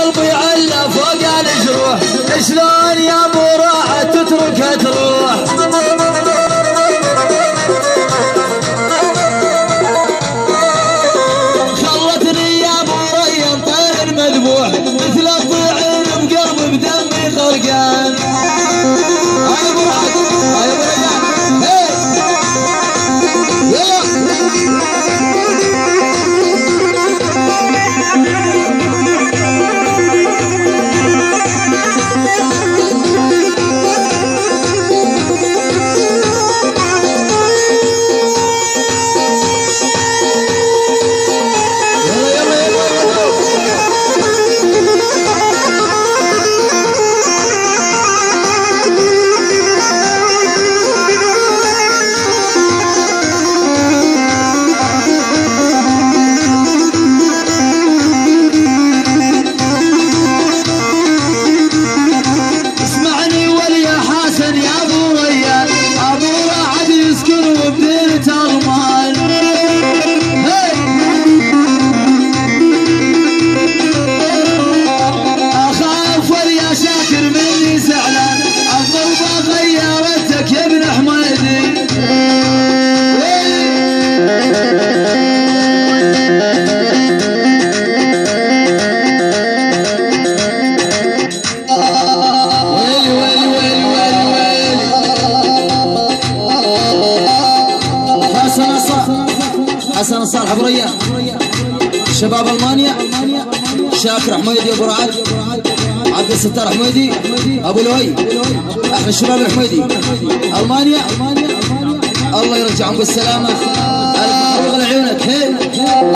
قلبي عله فوق الجروح، شلون يا ابو راحه تتركها تروح. خلتني يا ابو ريان طير مذبوح، مثل الطعن بقلبي بدمي خرقان. هاي ابو ريان، هاي ابو ريان، هي حسن الصالح ابو ريان، شباب المانيا، شاكر حميدي ابو رعد، عبد الستار حميدي ابو لؤي، احنا الشباب الحميدي المانيا، الله يرجعهم بالسلامه. الف مبروك لعيونك.